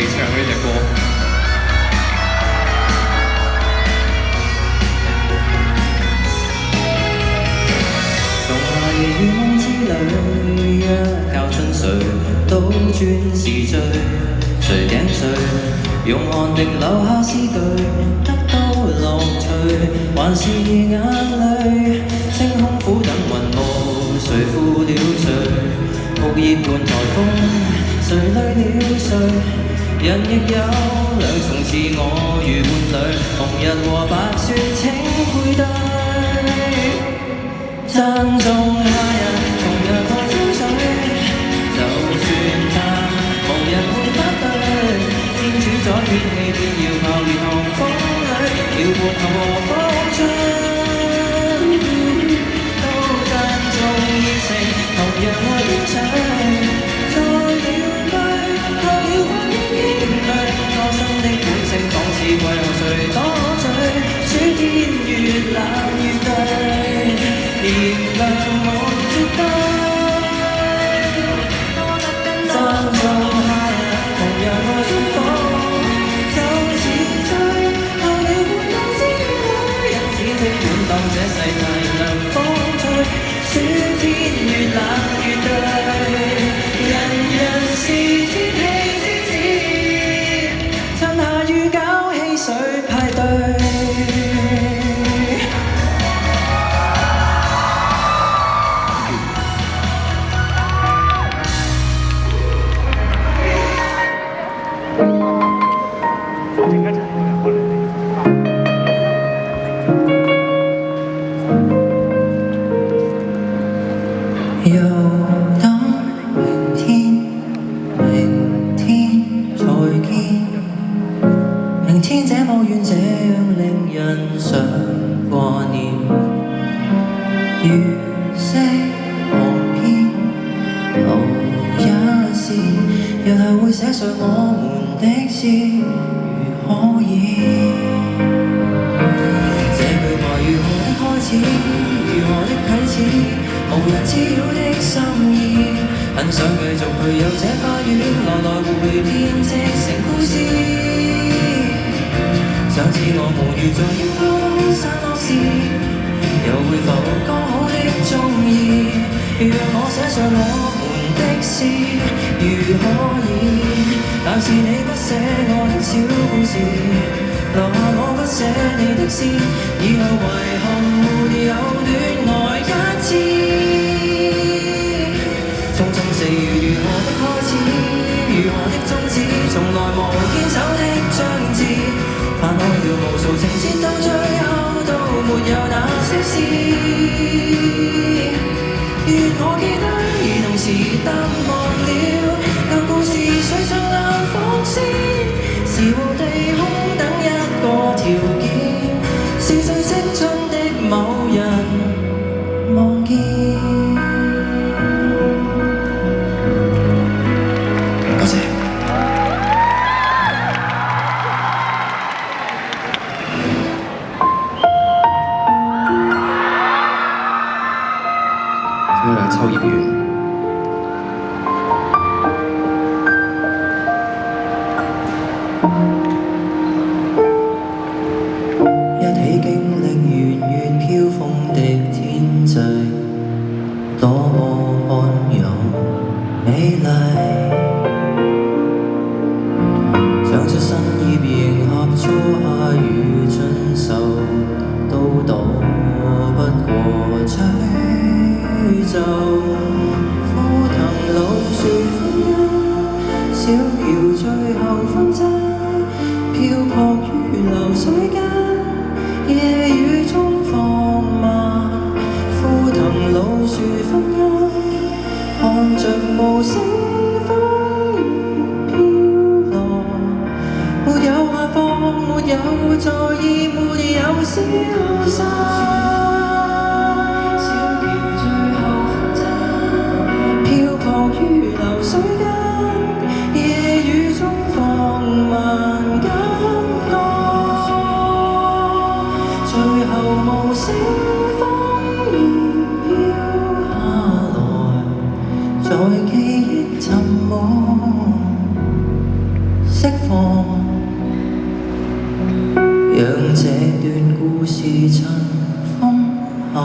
哋唱呢隻歌。仲夏夜雨夢之旅，一覺春睡，倒轉時序，誰頸碎，用汗滴留下詩句，得到樂趣，還是眼淚，星空苦等雲霧，誰負了誰？酷熱伴颱風，誰累了誰？人亦有兩重自我如伴侶，紅日和白雪請配對。讚頌下人，同樣愛挑水，就算他無人會反對，天主宰天氣便要炮烈寒風裏，遼闊後和風吹，都讚頌熱情，同樣愛挑水，在了居，透了光陰驚淚，初生的本性仿似季候誰躲醉，暑天越冷越對。燃亮我絕對，讚頌下人，同樣愛春風，就是醉，透了半冬之海，因此即管當這世太陽風吹，暑天越冷越對，人人是天氣之子，趁下雨搞汽水派對。又等明天，明天再見。明天這麼遠，這樣令人想掛念。月色旁邊留一線，日後會寫上我們的詩，如可以。這句話如何的開始，如何的啟齒？無人知曉的心意，很想繼續去遊這花園，來來回編織成故事。上次我們遇在櫻花山落時，又會否剛好的鍾意？讓我寫上我們的詩，如可以。但是你不寫我的小故事，留下我不寫你的詩，以後遺憾沒有戀愛一次。匆匆4月如何的開始，如何的終止，從來無堅守的章節，翻開了無數情節，到最後都沒有那些事。願我記得，而同時淡忘了舊故事，水上冷風先，時和地空等一個條件，是最青春的某人望見。秋葉原，一起經歷圓月飄風的天際，多麼罕有美麗，長出新葉迎合初夏與春秋，都躲不過追。就枯藤老樹昏暗，小橋最後分岔，漂泊於流水間，夜雨中放慢。枯藤老樹昏暗，看着無聲風雨飄浪，沒有下放，沒有在意，沒有消散。於流水間，夜雨中放慢感覺，最後無聲風雨飄下來，在記憶沉沒。釋放，讓這段故事塵封下。